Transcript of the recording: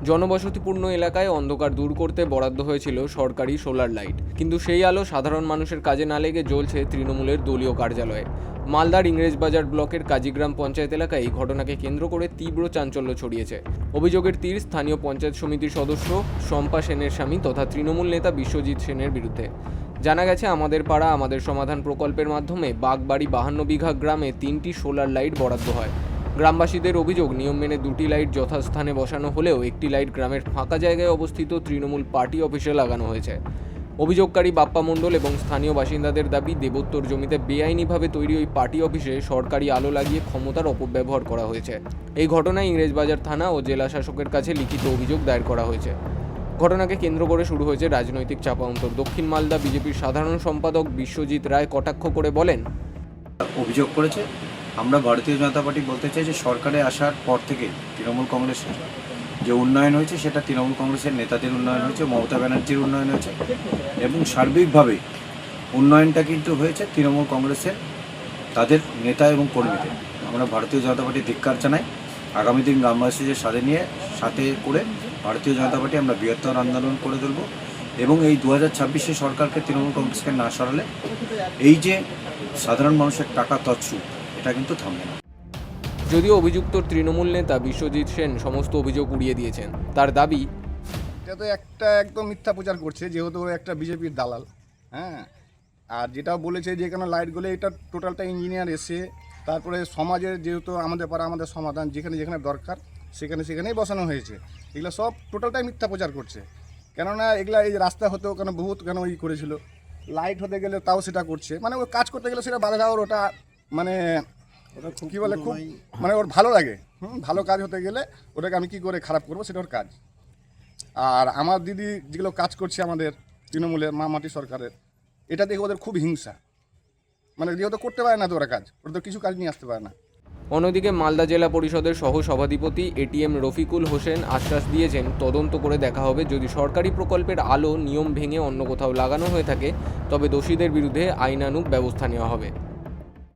জনবসতিপূর্ণ এলাকায় অন্ধকার দূর করতে বরাদ্দ হয়েছিল সরকারি সোলার লাইট, কিন্তু সেই আলো সাধারণ মানুষের কাজে না লেগে জ্বলছে তৃণমূলের দলীয় কার্যালয়ে। মালদার ইংরেজবাজার ব্লকের কাজীগ্রাম পঞ্চায়েত এলাকায় এই ঘটনাকে কেন্দ্র করে তীব্র চাঞ্চল্য ছড়িয়েছে। অভিযোগের তীর স্থানীয় পঞ্চায়েত সমিতির সদস্য শম্পা সেনের স্বামী তথা তৃণমূল নেতা বিশ্বজিৎ সেনের বিরুদ্ধে। জানা গেছে, আমাদের পাড়া আমাদের সমাধান প্রকল্পের মাধ্যমে বাগবাড়ি 52 বিঘা গ্রামে 3টি সোলার লাইট বরাদ্দ হয়। গ্রামবাসীদের অভিযোগ, নিয়ম মেনে 2টি লাইট যথাস্থানে বসানো হলেও একটি লাইট গ্রামের ফাঁকা জায়গায় অবস্থিত তৃণমূল পার্টি অফিসে লাগানো হয়েছে। অভিযোগকারী বাপ্পা মণ্ডল এবং স্থানীয় বাসিন্দাদের দাবি, দেবোত্তর জমিতে বেআইনিভাবে তৈরি ওই পার্টি অফিসে সরকারি আলো লাগিয়ে ক্ষমতার অপব্যবহার করা হয়েছে। এই ঘটনায় ইংরেজবাজার থানা ও জেলা শাসকের কাছে লিখিত অভিযোগ দায়ের করা হয়েছে। ঘটনাকে কেন্দ্র করে শুরু হয়েছে রাজনৈতিক চাপান্তর। দক্ষিণ মালদা বিজেপির সাধারণ সম্পাদক বিশ্বজিৎ রায় কটাক্ষ করে বলেন, অভিযোগ করেছে। আমরা ভারতীয় জনতা পার্টি বলতে চাই যে সরকারে আসার পর থেকে তৃণমূল কংগ্রেসের যে উন্নয়ন হয়েছে সেটা তৃণমূল কংগ্রেসের নেতাদের উন্নয়ন হয়েছে, মমতা ব্যানার্জির উন্নয়ন হয়েছে এবং সার্বিকভাবে উন্নয়নটা কিন্তু হয়েছে তৃণমূল কংগ্রেসের তাদের নেতা এবং কর্মীদের। আমরা ভারতীয় জনতা পার্টি ধিক্কার জানাই। আগামী দিন গ্রামবাসীদের সাথে করে ভারতীয় জনতা পার্টি আমরা বৃহত্তর আন্দোলন করে তুলব এবং এই 2026-এ সরকারকে তৃণমূল কংগ্রেসকে না সরালে এই যে সাধারণ মানুষের টাকা তছরূপ এটা কিন্তু থামবে না। যদিও অভিযুক্ত তৃণমূল নেতা বিশ্বজিৎ সেন সমস্ত অভিযোগ উড়িয়ে দিয়েছেন। তার দাবি, এটা তো একদম মিথ্যা প্রচার করছে, যেহেতু একটা বিজেপির দালাল। হ্যাঁ, আর যেটা বলেছে যে এখানে লাইটগুলো, এটা টোটালটা ইঞ্জিনিয়ার এসে তারপরে সমাজের, যেহেতু আমাদের পাড়া আমাদের সমাধান, যেখানে যেখানে দরকার সেখানেই বসানো হয়েছে। এগুলো সব টোটালটাই মিথ্যা প্রচার করছে। কেননা এগুলা এই রাস্তা হতেও বহুত করেছিল, লাইট হতে গেলে তাও সেটা করছে। মানে ওই কাজ করতে গেলে সেটা বাধা দেওয়ার, ওটা মানে ওটা কী বলে, খুব মানে ওর ভালো লাগে। ভালো কাজ হতে গেলে ওটাকে আমি কী করে খারাপ করবো, সেটা ওর কাজ। আর আমার দিদি যেগুলো কাজ করছে আমাদের তৃণমূলের মাটি সরকারের, এটা দেখে ওদের খুব হিংসা। মানে যেহেতু করতে পারে না তো ওরা কাজ, ওরা তো কিছু কাজ নিয়ে আসতে পারে না। অন্যদিকে মালদা জেলা পরিষদের সহ সভাধিপতি এটিএম রফিকুল হোসেন আশ্বাস দিয়েছেন, তদন্ত করে দেখা হবে। যদি সরকারি প্রকল্পের আলো নিয়ম ভেঙে অন্য কোথাও লাগানো হয়ে থাকে তবে দোষীদের বিরুদ্ধে আইনানুগ ব্যবস্থা নেওয়া হবে।